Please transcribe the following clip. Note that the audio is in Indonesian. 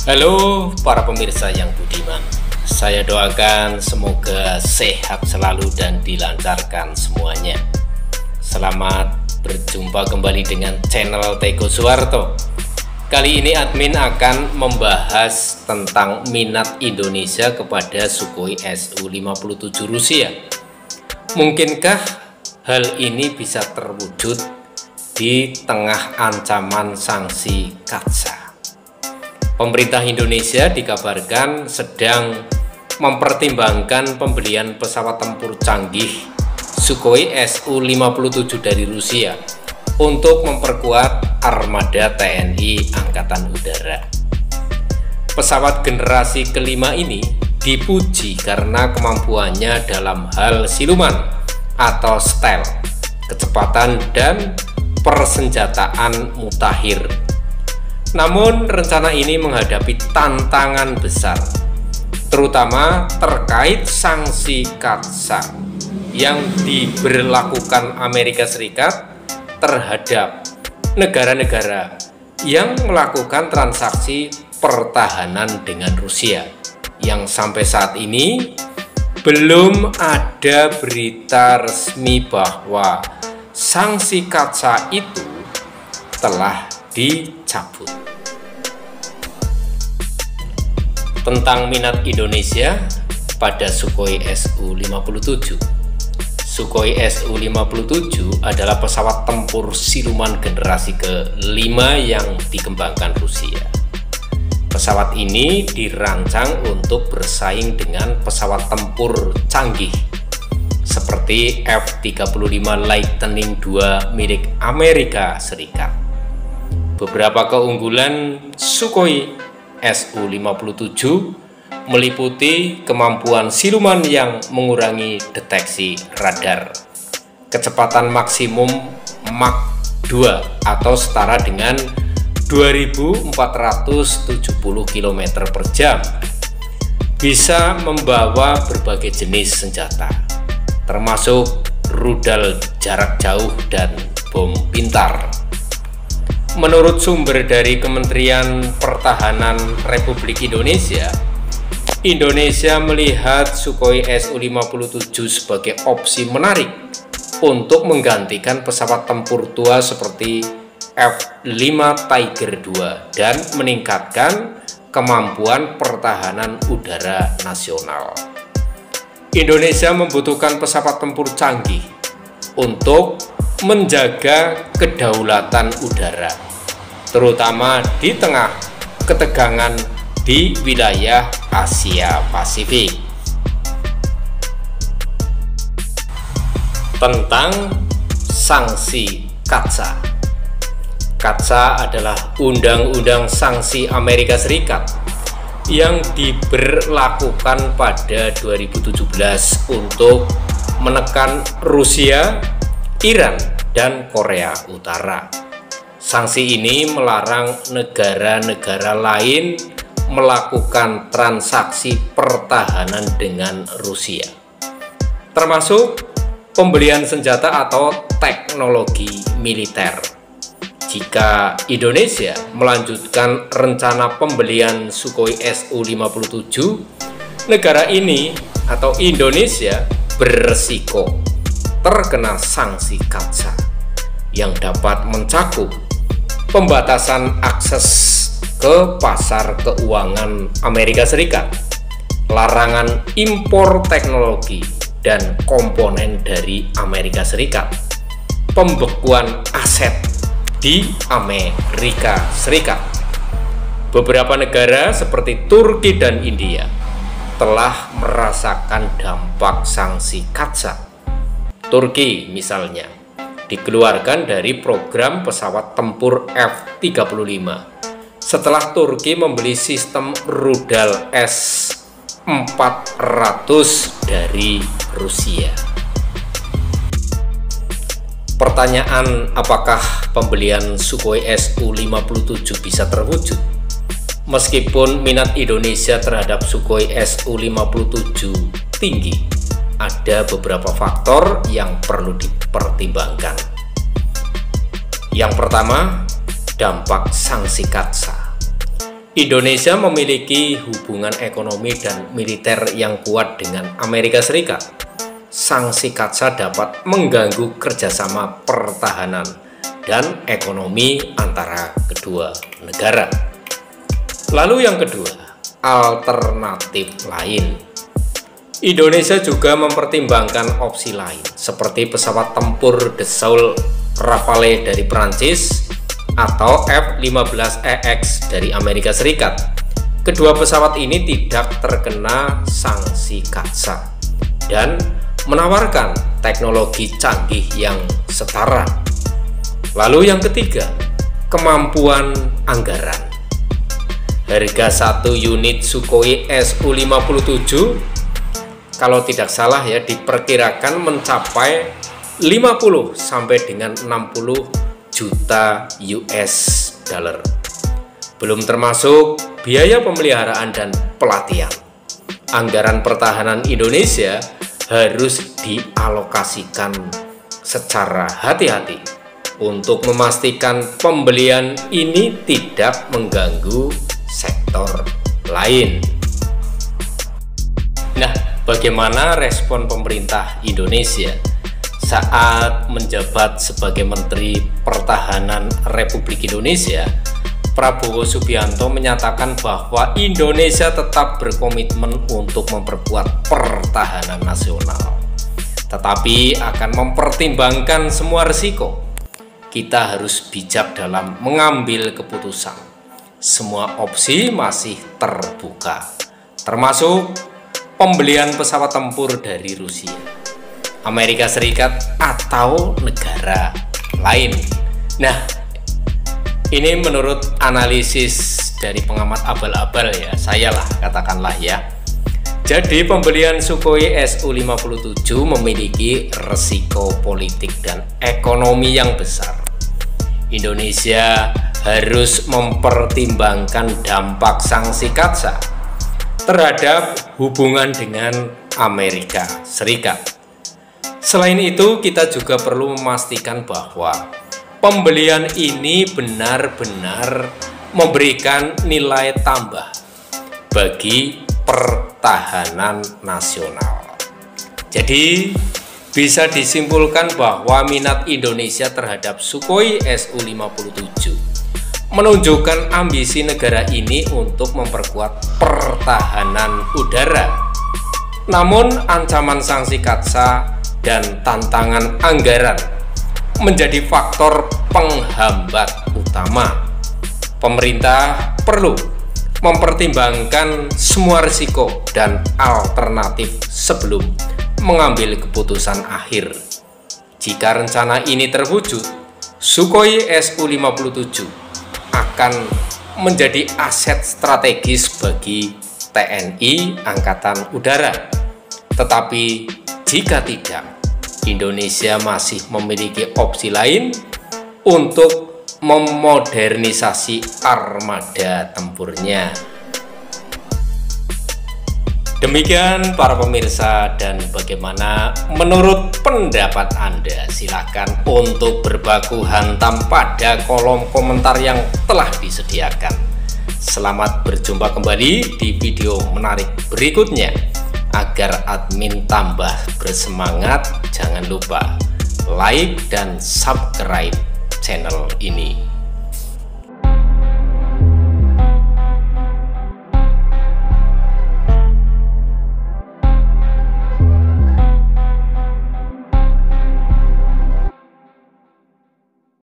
Halo para pemirsa yang budiman, saya doakan semoga sehat selalu dan dilancarkan semuanya. Selamat berjumpa kembali dengan channel Tego Suwarto. Kali ini admin akan membahas tentang minat Indonesia kepada Sukhoi Su-57 Rusia. Mungkinkah hal ini bisa terwujud di tengah ancaman sanksi kaca? Pemerintah Indonesia dikabarkan sedang mempertimbangkan pembelian pesawat tempur canggih Sukhoi Su-57 dari Rusia untuk memperkuat armada TNI Angkatan Udara. Pesawat generasi kelima ini dipuji karena kemampuannya dalam hal siluman atau stealth, kecepatan dan persenjataan mutakhir. Namun rencana ini menghadapi tantangan besar, terutama terkait sanksi kaca yang diberlakukan Amerika Serikat terhadap negara-negara yang melakukan transaksi pertahanan dengan Rusia, yang sampai saat ini belum ada berita resmi bahwa sanksi kaca itu telah dicabut. Tentang minat Indonesia pada Sukhoi Su-57. Sukhoi Su-57 adalah pesawat tempur siluman generasi ke-5 yang dikembangkan Rusia. Pesawat ini dirancang untuk bersaing dengan pesawat tempur canggih seperti F-35 Lightning II milik Amerika Serikat. Beberapa keunggulan Sukhoi Su-57 meliputi kemampuan siluman yang mengurangi deteksi radar, kecepatan maksimum Mach 2 atau setara dengan 2470 km per jam, bisa membawa berbagai jenis senjata, termasuk rudal jarak jauh dan bom pintar. Menurut sumber dari Kementerian Pertahanan Republik Indonesia, Indonesia melihat Sukhoi Su-57 sebagai opsi menarik untuk menggantikan pesawat tempur tua seperti F-5 Tiger II dan meningkatkan kemampuan pertahanan udara nasional. Indonesia membutuhkan pesawat tempur canggih untuk menjaga kedaulatan udara, terutama di tengah ketegangan di wilayah Asia Pasifik. Tentang sanksi kaca. Kaca adalah undang-undang sanksi Amerika Serikat yang diberlakukan pada 2017 untuk menekan Rusia, Iran, dan Korea Utara. Sanksi ini melarang negara-negara lain melakukan transaksi pertahanan dengan Rusia, termasuk pembelian senjata atau teknologi militer. Jika Indonesia melanjutkan rencana pembelian Sukhoi Su-57, negara ini atau Indonesia beresiko terkena sanksi kaca yang dapat mencakup pembatasan akses ke pasar keuangan Amerika Serikat, larangan impor teknologi dan komponen dari Amerika Serikat, pembekuan aset di Amerika Serikat. Beberapa negara seperti Turki dan India telah merasakan dampak sanksi kaca. Turki misalnya dikeluarkan dari program pesawat tempur F-35 setelah Turki membeli sistem rudal S-400 dari Rusia. Pertanyaan, apakah pembelian Sukhoi Su-57 bisa terwujud? Meskipun minat Indonesia terhadap Sukhoi Su-57 tinggi, ada beberapa faktor yang perlu dipertimbangkan. Yang pertama, dampak sanksi kaca. Indonesia memiliki hubungan ekonomi dan militer yang kuat dengan Amerika Serikat. Sanksi kaca dapat mengganggu kerjasama pertahanan dan ekonomi antara kedua negara. Lalu yang kedua, alternatif lain. Indonesia juga mempertimbangkan opsi lain seperti pesawat tempur Dassault Rafale dari Prancis atau F-15EX dari Amerika Serikat. Kedua pesawat ini tidak terkena sanksi kaca dan menawarkan teknologi canggih yang setara. Lalu yang ketiga, kemampuan anggaran. Harga satu unit Sukhoi Su-57 kalau tidak salah ya diperkirakan mencapai 50 sampai dengan 60 juta US dollar. Belum termasuk biaya pemeliharaan dan pelatihan. Anggaran pertahanan Indonesia harus dialokasikan secara hati-hati untuk memastikan pembelian ini tidak mengganggu sektor lain. Nah, bagaimana respon pemerintah Indonesia saat menjabat sebagai Menteri Pertahanan Republik Indonesia? Prabowo Subianto menyatakan bahwa Indonesia tetap berkomitmen untuk memperkuat pertahanan nasional, tetapi akan mempertimbangkan semua risiko. Kita harus bijak dalam mengambil keputusan. Semua opsi masih terbuka, termasuk pembelian pesawat tempur dari Rusia, Amerika Serikat, atau negara lain. Nah, ini menurut analisis dari pengamat abal-abal ya, saya lah katakanlah ya. Jadi pembelian Sukhoi Su-57 memiliki resiko politik dan ekonomi yang besar. Indonesia harus mempertimbangkan dampak sanksi kaca terhadap hubungan dengan Amerika Serikat. Selain itu, kita juga perlu memastikan bahwa pembelian ini benar-benar memberikan nilai tambah bagi pertahanan nasional. Jadi, bisa disimpulkan bahwa minat Indonesia terhadap Sukhoi Su-57 menunjukkan ambisi negara ini untuk memperkuat pertahanan udara. Namun, ancaman sanksi kaca dan tantangan anggaran menjadi faktor penghambat utama. Pemerintah perlu mempertimbangkan semua risiko dan alternatif sebelum mengambil keputusan akhir. Jika rencana ini terwujud, Sukhoi Su-57 akan menjadi aset strategis bagi TNI Angkatan Udara. Tetapi jika tidak, Indonesia masih memiliki opsi lain untuk memodernisasi armada tempurnya. Demikian para pemirsa, dan bagaimana menurut pendapat Anda? Silakan untuk berbaku hantam pada kolom komentar yang telah disediakan. Selamat berjumpa kembali di video menarik berikutnya. Agar admin tambah bersemangat, jangan lupa like dan subscribe channel ini.